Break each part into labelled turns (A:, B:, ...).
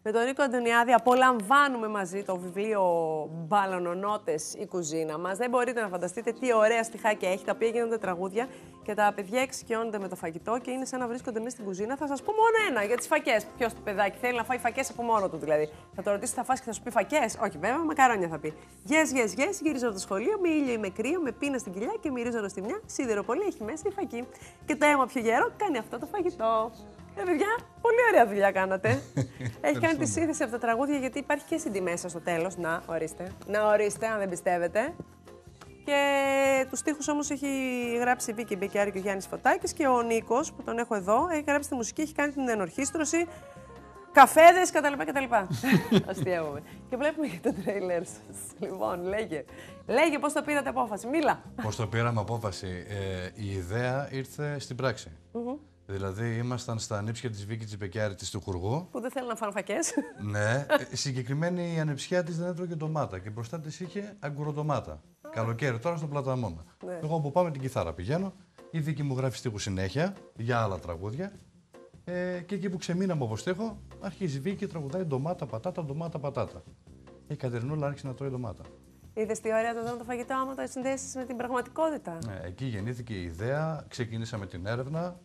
A: Με τον Νίκο Αντωνιάδη απολαμβάνουμε μαζί το βιβλίο Μπαλονονότες η κουζίνα μας. Δεν μπορείτε να φανταστείτε τι ωραία στιχάκια έχει, τα οποία γίνονται τραγούδια και τα παιδιά εξοικειώνονται με το φαγητό και είναι σαν να βρίσκονται μέσα στην κουζίνα. Θα σας πω μόνο ένα για τις φακές. Ποιος το παιδάκι θέλει να φάει φακές από μόνο του δηλαδή. Θα το ρωτήσει, θα φας και θα σου πει φακές. Όχι, βέβαια, μακαρόνια θα πει. Yes, γυρίζω από το σχολείο, με ήλιο ή με κρύο, με πείνα στην κοιλιά και μυρίζω στη μια. Σίδερο πολύ έχει μέσα τη φακή. Και το αίμα πιο γερό κάνει αυτό το φαγητό. Παιδιά, πολύ ωραία δουλειά κάνατε. Έχει κάνει τη σύνθεση από τα τραγούδια γιατί υπάρχει και CD μέσα στο τέλος. Να, ορίστε. Να, ορίστε, αν δεν πιστεύετε. Και τους στίχους όμως έχει γράψει η Βίκη Μπεκιάρη και ο Γιάννης Φωτάκης και ο Νίκος που τον έχω εδώ έχει γράψει τη μουσική, έχει κάνει την ενορχήστρωση, καφέδες κτλ. Αστείευομαι. Και βλέπουμε και το τρέιλερ σας. Λοιπόν, λέγε πώς το πήρατε απόφαση. Μίλα.
B: Πώς το πήραμε απόφαση. Η ιδέα ήρθε στην πράξη. Δηλαδή, ήμασταν στα ανήψια της Βίκης Μπεκιάρη της του Χουργού.
A: Που δεν θέλουν να φάνε φακές.
B: Ναι. Συγκεκριμένη η ανεψιά της δεν έτρωγε ντομάτα και μπροστά της είχε αγκουροντομάτα. Καλοκαίρι, τώρα στο Πλατανόνα. Ναι. Εγώ που πάμε την κιθάρα πηγαίνω. Η Βίκη μου γράφει στίχους συνέχεια για άλλα τραγούδια. Και εκεί που ξεμείναμε από στίχο, αρχίζει η Βίκη και τραγουδάει ντομάτα, πατάτα, ντομάτα, πατάτα. Η Κατερινούλα άρχισε να τρώει ντομάτα.
A: Είδες τι ωραία το φαγητό, άμα το συνδέσεις με την πραγματικότητα.
B: Ναι, εκεί γεννήθηκε η ιδέα, ξεκινήσαμε την έρευνα.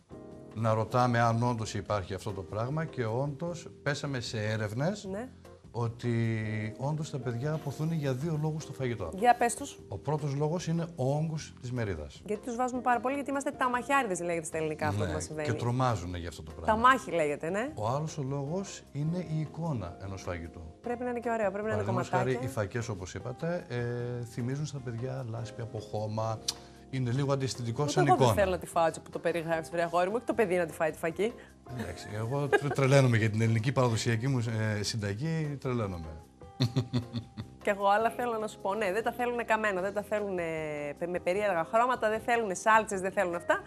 B: Να ρωτάμε αν όντως υπάρχει αυτό το πράγμα και όντως πέσαμε σε έρευνες ότι όντως τα παιδιά αποθούν για δύο λόγους στο φαγητό.
A: Για πες τους.
B: Ο πρώτος λόγος είναι ο όγκος της μερίδας.
A: Γιατί τους βάζουμε πάρα πολύ, γιατί είμαστε ταμαχιάριδες, λέγεται στα ελληνικά αυτό που μας συμβαίνει.
B: Και τρομάζουν για αυτό το πράγμα.
A: Ταμάχι λέγεται, ναι.
B: Ο άλλος ο λόγος είναι η εικόνα ενός φαγητού.
A: Πρέπει να είναι και ωραίο, πρέπει να είναι κομματάκια.
B: Παραδείγματος χάρη, οι φακές όπως είπατε θυμίζουν στα παιδιά λάσπη από χώμα. Είναι λίγο αντιστοιχικό σαν εικόνα.
A: Εγώ δεν θέλω να τη φάω που το περιγράφεις, βρε αγόρι μου, και το παιδί να τη φάει τη φακή.
B: Εντάξει, εγώ τρελαίνομαι για την ελληνική παραδοσιακή μου συνταγή, τρελαίνομαι.
A: Κι εγώ, αλλά θέλω να σου πω, ναι, δεν τα θέλουν καμένα, δεν τα θέλουν με περίεργα χρώματα, δεν θέλουν σάλτσες, δεν θέλουν αυτά.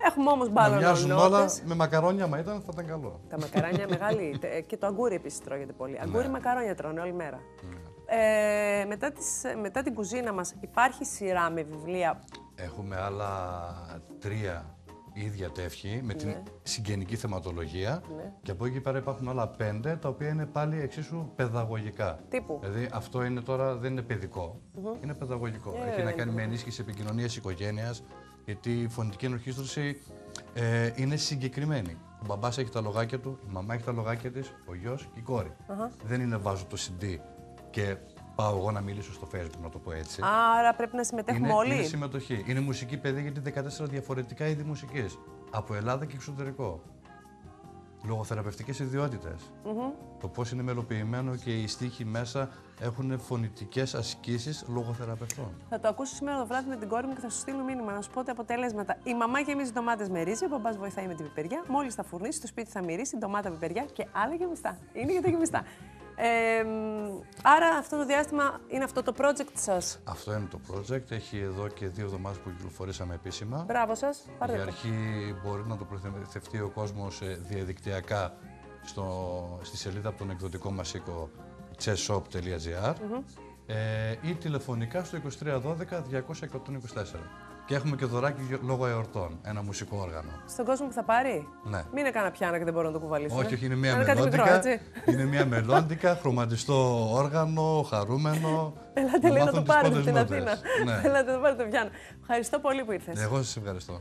A: Έχουμε όμως μπαλονονότες.
B: Να μοιάζουν όλα με μακαρόνια, μα θα ήταν καλό.
A: Τα μακαρόνια μεγάλη. Και το αγκούρι επίσης τρώγεται πολύ. Αγκούρι μακαρόνια τρώνε όλη μέρα. Μετά την κουζίνα μας υπάρχει σειρά με βιβλία.
B: Έχουμε άλλα 3 ίδια τεύχη με την συγγενική θεματολογία και από εκεί πέρα υπάρχουν άλλα 5 τα οποία είναι πάλι εξίσου παιδαγωγικά.
A: Τύπου.
B: Δηλαδή αυτό είναι τώρα, δεν είναι παιδικό, είναι παιδαγωγικό. Έχει να κάνει με ενίσχυση επικοινωνίας οικογένειας, γιατί η φωνητική ενορχήστρωση είναι συγκεκριμένη. Ο μπαμπάς έχει τα λογάκια του, η μαμά έχει τα λογάκια της, ο γιος και η κόρη. Δεν είναι βάζω το CD και πάω εγώ να μιλήσω στο Facebook, να το πω έτσι.
A: Άρα πρέπει να συμμετέχουμε όλοι.
B: Είναι συμμετοχή. Είναι μουσική παιδί γιατί 14 διαφορετικά είδη μουσικής. Από Ελλάδα και εξωτερικό. Λογοθεραπευτικές ιδιότητες. Το πώς είναι μελοποιημένο και οι στίχοι μέσα έχουν φωνητικές ασκήσεις λογοθεραπευτών.
A: Θα το ακούσω σήμερα το βράδυ με την κόρη μου και θα σου στείλω μήνυμα να σου πω τα αποτελέσματα. Η μαμά γεμίζει ντομάτες με ρύζι, ο μπαμπάς βοηθάει με την πιπεριά. Μόλις θα φουρνίσει, στο σπίτι θα μυρίσει ντομάτα, πιπεριά και άλλα γεμιστά. Είναι για τα γεμιστά. Άρα αυτό το διάστημα είναι αυτό το project σας.
B: Αυτό είναι το project. Έχει εδώ και 2 εβδομάδες που κυκλοφορήσαμε επίσημα.
A: Μπράβο σας.
B: Για αρχή μπορεί να το προθευτεί ο κόσμος διαδικτυακά στη σελίδα από τον εκδοτικό μας οίκο chesshop.gr ή τηλεφωνικά στο 2312-200-124. Και έχουμε και δωράκι λόγω εορτών, ένα μουσικό όργανο. Στον κόσμο που θα πάρει. Ναι. Μην είναι κανένα πιάνα και δεν μπορώ να το κουβαλήσω. Όχι, είναι μια μελόντικα. Είναι μια μελόντικα, χρωματιστό όργανο, χαρούμενο.
A: Ελάτε λίγο να το πάρετε στην Αθήνα. Ελάτε να το πάρετε το πιάνο. Ευχαριστώ πολύ που ήρθες.
B: Εγώ σας ευχαριστώ.